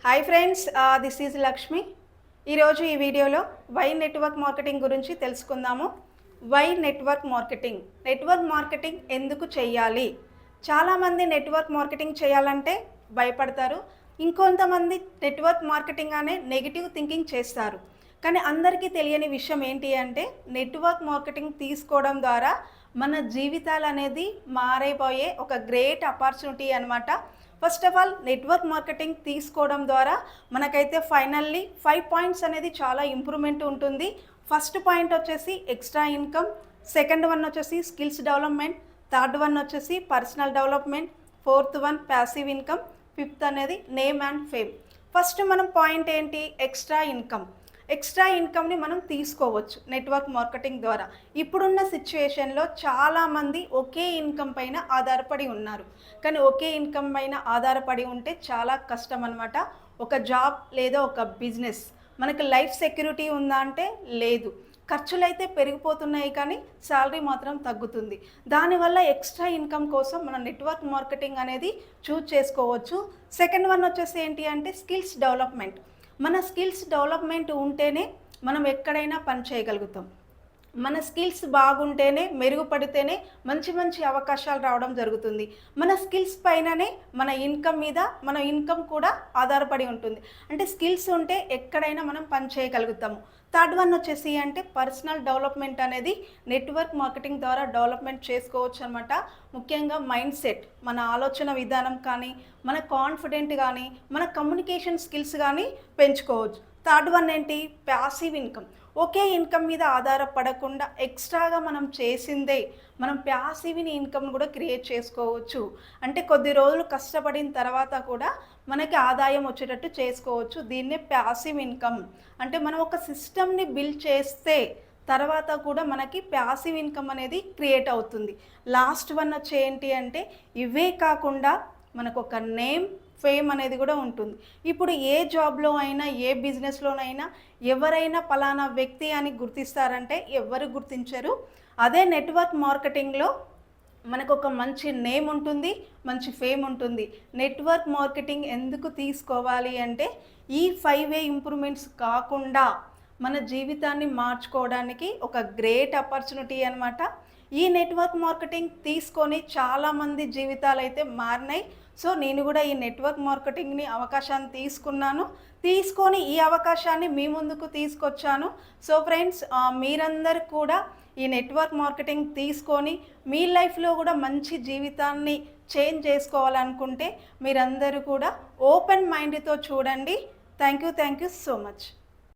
Hi friends, this is Lakshmi. ఈరోజు ఈ వీడియోలో వై నెట్వర్క్ మార్కెటింగ్ గురించి తెలుసుకుందాము. వై నెట్వర్క్ మార్కెటింగ్ ఎందుకు చేయాలి? చాలామంది నెట్వర్క్ మార్కెటింగ్ చేయాలంటే భయపడతారు. ఇంకొంతమంది నెట్వర్క్ మార్కెటింగ్ అనే నెగిటివ్ థింకింగ్ చేస్తారు. కానీ అందరికీ తెలియని విషయం ఏంటి అంటే, నెట్వర్క్ మార్కెటింగ్ తీసుకోవడం ద్వారా మన జీవితాలు అనేది మారైపోయే ఒక గ్రేట్ ఆపర్చునిటీ అనమాట. First of all network marketing తీసుకోవడం ద్వారా మనకైతే ఫైనల్లీ 5 పాయింట్స్ అనేది చాలా ఇంప్రూవ్మెంట్ ఉంటుంది. ఫస్ట్ పాయింట్ వచ్చేసి ఎక్స్ట్రా ఇన్కమ్, సెకండ్ వన్ వచ్చేసి స్కిల్స్ డెవలప్మెంట్, థర్డ్ వన్ వచ్చేసి personal development, fourth one passive income, fifth అనేది నేమ్ అండ్ ఫేమ్. ఫస్ట్ మనం పాయింట్ ఏంటి? ఎక్స్ట్రా ఇన్కమ్ని మనం తీసుకోవచ్చు నెట్వర్క్ మార్కెటింగ్ ద్వారా. ఇప్పుడున్న సిచ్యువేషన్లో చాలామంది ఒకే ఇన్కమ్ పైన ఆధారపడి ఉన్నారు. కానీ ఒకే ఇన్కమ్ పైన ఆధారపడి ఉంటే చాలా కష్టం అనమాట. ఒక జాబ్ లేదా ఒక బిజినెస్ మనకు లైఫ్ సెక్యూరిటీ ఉందా అంటే లేదు. ఖర్చులు అయితే పెరిగిపోతున్నాయి కానీ శాలరీ మాత్రం తగ్గుతుంది. దానివల్ల ఎక్స్ట్రా ఇన్కమ్ కోసం మనం నెట్వర్క్ మార్కెటింగ్ అనేది చూజ్ చేసుకోవచ్చు. సెకండ్ వన్ వచ్చేసి ఏంటి అంటే స్కిల్స్ డెవలప్మెంట్. మన స్కిల్స్ డెవలప్మెంట్ ఉంటేనే మనం ఎక్కడైనా పని చేయగలుగుతాం. మన స్కిల్స్ బాగుంటేనే, మెరుగుపడితేనే మంచి అవకాశాలు రావడం జరుగుతుంది. మన స్కిల్స్ పైననే మన ఇన్కమ్ కూడా ఆధారపడి ఉంటుంది. అంటే స్కిల్స్ ఉంటే ఎక్కడైనా మనం పని చేయగలుగుతాము. థర్డ్ వన్ వచ్చేసి అంటే పర్సనల్ డెవలప్మెంట్ అనేది నెట్వర్క్ మార్కెటింగ్ ద్వారా డెవలప్మెంట్ చేసుకోవచ్చు అనమాట. ముఖ్యంగా మైండ్ సెట్, మన ఆలోచన విధానం కానీ, మన కాన్ఫిడెంట్ కానీ, మన కమ్యూనికేషన్ స్కిల్స్ కానీ పెంచుకోవచ్చు. థర్డ్ వన్ ఏంటి? Passive income. ఒకే ఇన్కమ్ మీద ఆధారపడకుండా ఎక్స్ట్రాగా మనం చేసిందే మనం ప్యాసివ్ ఇన్కమ్ని కూడా క్రియేట్ చేసుకోవచ్చు. అంటే కొద్ది రోజులు కష్టపడిన తర్వాత కూడా మనకి ఆదాయం వచ్చేటట్టు చేసుకోవచ్చు. దీన్నే ప్యాసివ్ ఇన్కమ్ అంటే. మనం ఒక సిస్టమ్ని బిల్డ్ చేస్తే తర్వాత కూడా మనకి ప్యాసివ్ ఇన్కమ్ అనేది క్రియేట్ అవుతుంది. లాస్ట్ వన్ వచ్చి ఏంటి అంటే, ఇవే కాకుండా మనకు ఒక నేమ్, ఫేమ్ అనేది కూడా ఉంటుంది. ఇప్పుడు ఏ జాబ్లో అయినా, ఏ బిజినెస్లోనైనా ఎవరైనా పలానా వ్యక్తి అని గుర్తిస్తారంటే ఎవరు గుర్తించరు. అదే నెట్వర్క్ మార్కెటింగ్లో మనకు ఒక మంచి నేమ్ ఉంటుంది, మంచి ఫేమ్ ఉంటుంది. నెట్వర్క్ మార్కెటింగ్ ఎందుకు తీసుకోవాలి అంటే, ఈ 5 ఇంప్రూవ్మెంట్స్ కాకుండా మన జీవితాన్ని మార్చుకోవడానికి ఒక గ్రేట్ ఆపర్చునిటీ అనమాట. ఈ నెట్వర్క్ మార్కెటింగ్ తీసుకొని చాలామంది జీవితాలు అయితే మారినాయి. సో నేను కూడా ఈ నెట్వర్క్ మార్కెటింగ్ని అవకాశాన్ని తీసుకొని ఈ అవకాశాన్ని మీ ముందుకు తీసుకొచ్చాను. సో ఫ్రెండ్స్, మీరందరూ కూడా ఈ నెట్వర్క్ మార్కెటింగ్ తీసుకొని మీ లైఫ్లో కూడా మంచి జీవితాన్ని చేంజ్ చేసుకోవాలనుకుంటే మీరందరూ కూడా ఓపెన్ మైండ్తో చూడండి. Thank you so much.